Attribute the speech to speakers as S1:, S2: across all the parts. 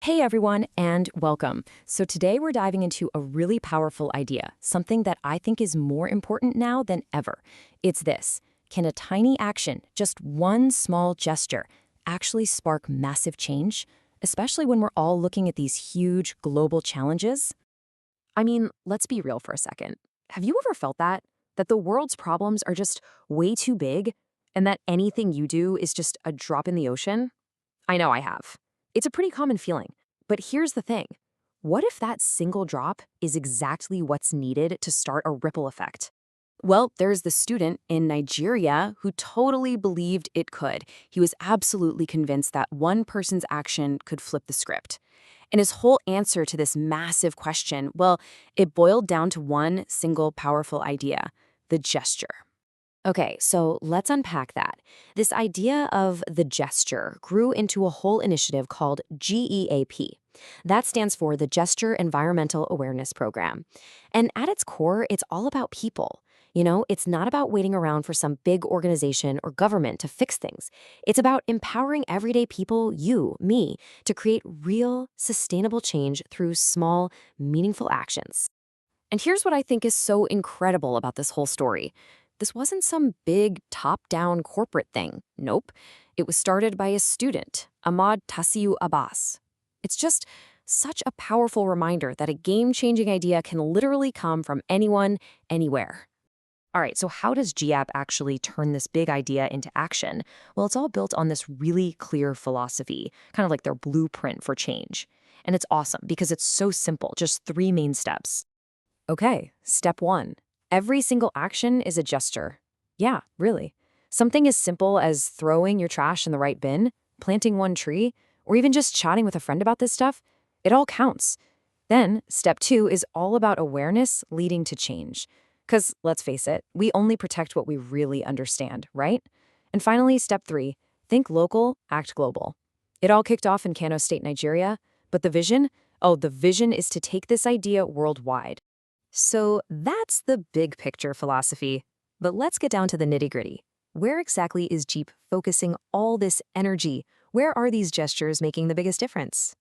S1: Hey everyone, and welcome. So today we're diving into a really powerful idea, something that I think is more important now than ever. It's this: can a tiny action, just one small gesture, actually spark massive change? Especially when we're all looking at these huge global challenges? I mean, let's be real for a second. Have you ever felt that? That the world's problems are just way too big, and that anything you do is just a drop in the ocean? I know I have. It's a pretty common feeling. But here's the thing. What if that single drop is exactly what's needed to start a ripple effect? Well, there's the student in Nigeria who totally believed it could. He was absolutely convinced that one person's action could flip the script. And his whole answer to this massive question, well, it boiled down to one single powerful idea: the gesture. Okay, so let's unpack that. This idea of the gesture grew into a whole initiative called GEAP. That stands for the Gesture Environmental Awareness Program. And at its core, it's all about people. It's not about waiting around for some big organization or government to fix things. It's about empowering everyday people, you, me, to create real, sustainable change through small, meaningful actions. And here's what I think is so incredible about this whole story. This wasn't some big top-down corporate thing. Nope. It was started by a student, Ahmad Tassiu Abbas. It's just such a powerful reminder that a game-changing idea can literally come from anyone, anywhere. All right, so how does GAP actually turn this big idea into action? Well, it's all built on this really clear philosophy, kind of like their blueprint for change. And it's awesome because it's so simple, just three main steps. Okay, step one. Every single action is a gesture. Yeah, really. Something as simple as throwing your trash in the right bin, planting one tree, or even just chatting with a friend about this stuff, it all counts. Then, step two is all about awareness leading to change. Because, let's face it, we only protect what we really understand, right? And finally, step three, think local, act global. It all kicked off in Kano State, Nigeria, but the vision? Oh, the vision is to take this idea worldwide. So that's the big picture philosophy. But let's get down to the nitty-gritty. Where exactly is Jeep focusing all this energy? Where are these gestures making the biggest difference?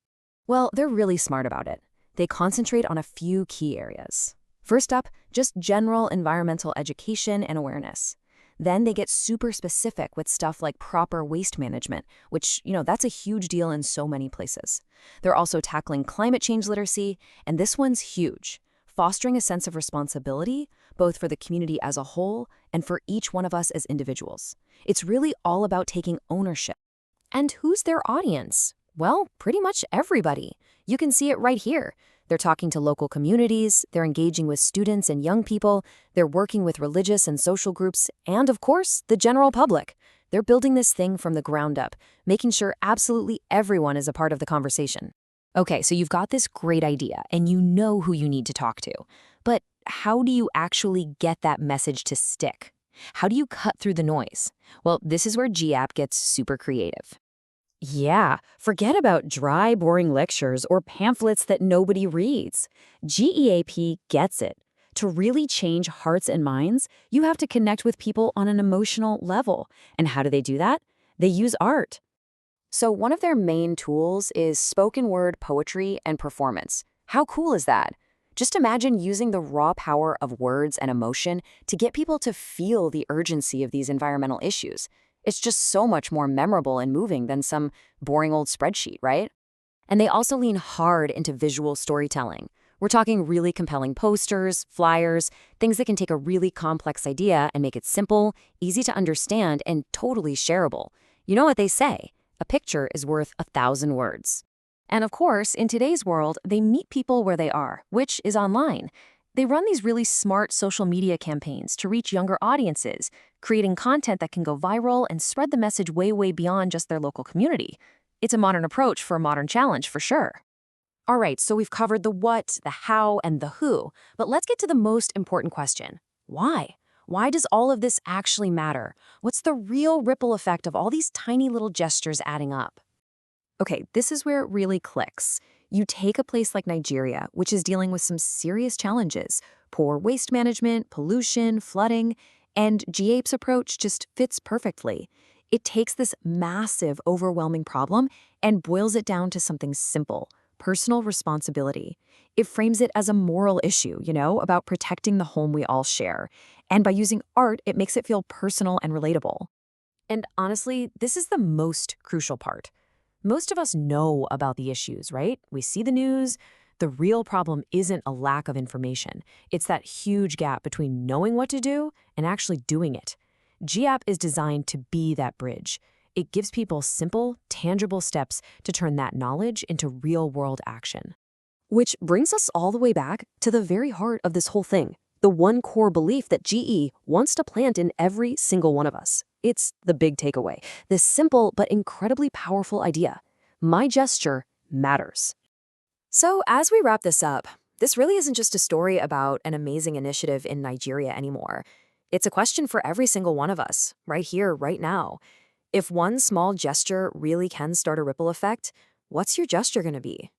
S1: Well, they're really smart about it. They concentrate on a few key areas. First up, just general environmental education and awareness. Then they get super specific with stuff like proper waste management, which, that's a huge deal in so many places. They're also tackling climate change literacy, and this one's huge: fostering a sense of responsibility, both for the community as a whole and for each one of us as individuals. It's really all about taking ownership. And who's their audience? Well, pretty much everybody. You can see it right here. They're talking to local communities, they're engaging with students and young people, they're working with religious and social groups, and of course, the general public. They're building this thing from the ground up, making sure absolutely everyone is a part of the conversation. Okay, so you've got this great idea, and you know who you need to talk to. But how do you actually get that message to stick? How do you cut through the noise? Well, this is where GAP gets super creative. Yeah, forget about dry, boring lectures or pamphlets that nobody reads. GEAP gets it. To really change hearts and minds, you have to connect with people on an emotional level. And how do they do that? They use art. So one of their main tools is spoken word poetry and performance. How cool is that? Just imagine using the raw power of words and emotion to get people to feel the urgency of these environmental issues. It's just so much more memorable and moving than some boring old spreadsheet, right? And they also lean hard into visual storytelling. We're talking really compelling posters, flyers, things that can take a really complex idea and make it simple, easy to understand, and totally shareable. You know what they say: a picture is worth 1,000 words. And of course, in today's world, they meet people where they are, which is online. They run these really smart social media campaigns to reach younger audiences, creating content that can go viral and spread the message way, way beyond just their local community. It's a modern approach for a modern challenge, for sure. All right, so we've covered the what, the how, and the who, but let's get to the most important question. Why? Why does all of this actually matter? What's the real ripple effect of all these tiny little gestures adding up? Okay, this is where it really clicks. You take a place like Nigeria, which is dealing with some serious challenges: poor waste management, pollution, flooding, and GAPE's approach just fits perfectly. It takes this massive, overwhelming problem and boils it down to something simple: personal responsibility. It frames it as a moral issue, about protecting the home we all share. And by using art, it makes it feel personal and relatable. And honestly, this is the most crucial part. Most of us know about the issues, right? We see the news. The real problem isn't a lack of information. It's that huge gap between knowing what to do and actually doing it. GEAP is designed to be that bridge. It gives people simple, tangible steps to turn that knowledge into real-world action. Which brings us all the way back to the very heart of this whole thing, the one core belief that GE wants to plant in every single one of us. It's the big takeaway, this simple but incredibly powerful idea: my gesture matters. So, as we wrap this up, this really isn't just a story about an amazing initiative in Nigeria anymore. It's a question for every single one of us, right here, right now. If one small gesture really can start a ripple effect, what's your gesture going to be?